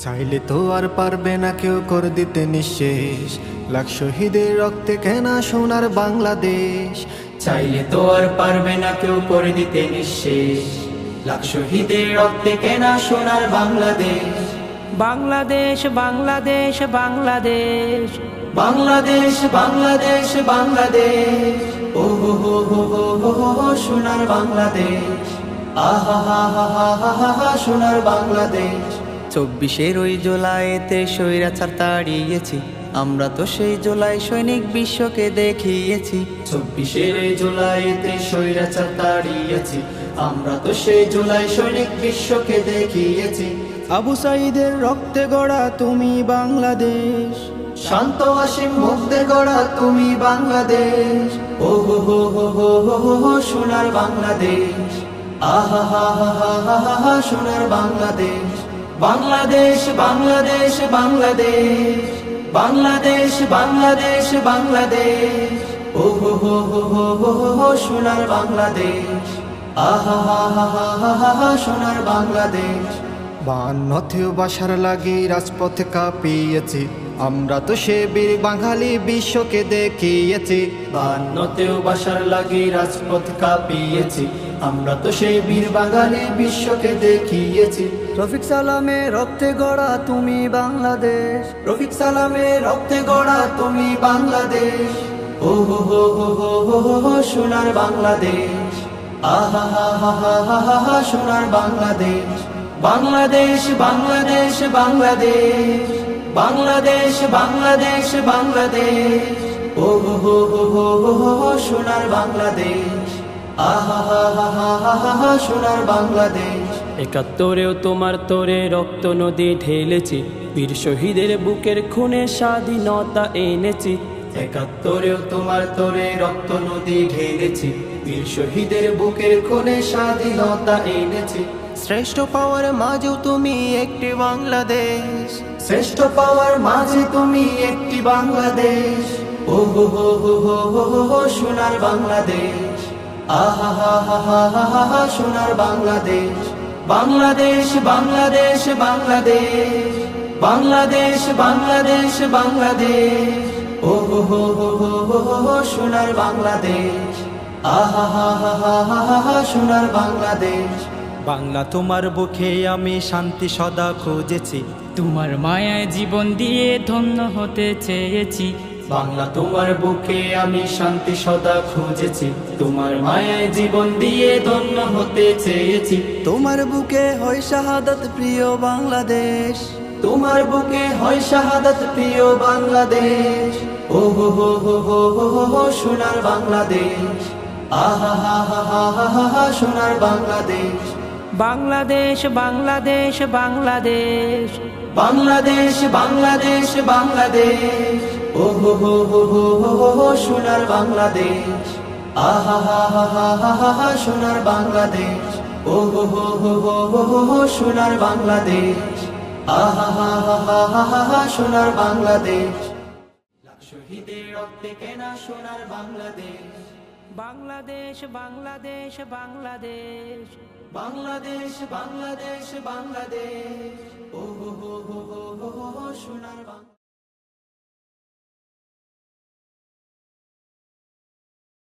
চাইলে তো আর পারবে না কেউ করে দিতে নিঃশেষ, লাখ শহীদের রক্তে কেনা সোনার বাংলাদেশ। চাইলে তো আর পারবে না কেউ করে দিতে নিঃশেষ, লাখ শহীদের রক্তে কেনা সোনার বাংলাদেশ। বাংলাদেশ বাংলাদেশ বাংলাদেশ বাংলাদেশ বাংলাদেশ বাংলাদেশ, ও হো হো হো হো হো হো হো সোনার বাংলাদেশ। আহা হা হা হা হা হা হা সোনার বাংলাদেশ। 24 ওই জুলাইতে স্বৈরাচার তাড়িয়েছি, আমরা তো সেই জুলাই সৈনিক বিশ্বকে দেখিয়েছি। 24 জুলাইতে স্বৈরাচার তাড়িয়েছি, আমরা তো সেই জুলাই সৈনিক বিশ্বকে দেখিয়েছি। আবু সাঈদের রক্তে গড়া তুমি বাংলাদেশ, শান্ত অসীম মুক্তে গড়া তুমি বাংলাদেশ। ও হো হো হো হো হো হো হো সোনার বাংলাদেশ। আহা হা হা হা হা হা হা সোনার বাংলাদেশ। বাংলাদেশ বাংলাদেশ বাংলাদেশ বাংলাদেশ বাংলাদেশ বাংলাদেশ, ও হো হো হো হো হো হো হো সোনার বাংলাদেশ। আহা হা হা হা হা হা হা সোনার বাংলাদেশ। 52 বাসার লাগি রাজপথে কাঁপিয়েছি, আমরা তো সে বীর বাঙালি বিশ্বকে দেখিয়েছি। 52 বাসার লাগি রাজপথ কাঁপিয়েছি, আমরা তো সেই বীর বাঙালি বিশ্বকে দেখিয়েছি। রফিক সালামের রক্তে গড়া তুমি বাংলাদেশ, রফিক সালামের রক্তে গড়া তুমি বাংলাদেশ। ও হো হো হো হো হো হো হো সোনার বাংলাদেশ। আহা হা হা হা হা হা হা সোনার বাংলাদেশ। বাংলাদেশ বাংলাদেশ বাংলাদেশ বাংলাদেশ বাংলাদেশ বাংলাদেশ, ও হো হো হো হো হো হো হো সোনার বাংলাদেশ। আহা হা হা হা হা হা হা সোনার বাংলাদেশ। 71 তোমার তোরে রক্ত নদী ঢেলেছি, বীর শহীদের বুকের খুনে স্বাধীনতা এনেছি। 71 তোমার তোরে রক্ত নদী ঢেলেছি, বীর শহীদের বুকের খুনে স্বাধীনতা এনেছি। শ্রেষ্ঠ পাওয়ার মাঝেও তুমি একটি বাংলাদেশ, শ্রেষ্ঠ পাওয়ার মাঝে তুমি একটি বাংলাদেশ। ও হো হো হো হো হো হো হো সোনার বাংলাদেশ। আহা হা হা হা হা হা হা সোনার বাংলাদেশ। বাংলাদেশ বাংলাদেশ বাংলাদেশ বাংলাদেশ বাংলাদেশ বাংলাদেশ, ও হো হো হো হো হো হো হো সোনার বাংলাদেশ। আহা হা হা হা হা হা হা সোনার বাংলাদেশ। বাংলা তোমার বুকে আমি শান্তি সদা খুঁজেছি, তোমার মায়ায় জীবন দিয়ে ধন্য হতে চেয়েছি। বাংলা তোমার বুকে আমি শান্তি সদা খুঁজেছি, তোমার মায়ায় জীবন দিয়ে ধন্য হতে চেয়েছি। তোমার বুকে হয় শাহাদাত প্রিয় বাংলাদেশ, তোমার বুকে হয় শাহাদাত প্রিয় বাংলাদেশ। ও হো হো হো হো হো হো হো সোনার বাংলাদেশ। আহা হা হা হা হা হা হা সোনার বাংলাদেশ। বাংলাদেশ বাংলাদেশ বাংলাদেশ বাংলাদেশ বাংলাদেশ বাংলাদেশ, ও হো হো হো হো হো হো হো সোনার বাংলাদেশ। আহা হা হা হা হা হা হা সোনার বাংলাদেশ। ও হো হো হো হো হো হো হো সোনার বাংলাদেশ। আহা হা হা হা হা হা হা সোনার বাংলাদেশ। লাখ শহীদের রক্তে কেনা সোনার বাংলাদেশ। বাংলাদেশ বাংলাদেশ বাংলাদেশ বাংলাদেশ বাংলাদেশ বাংলাদেশ, ও হো হো হো হো হো হো সোনার বাংলাদেশ।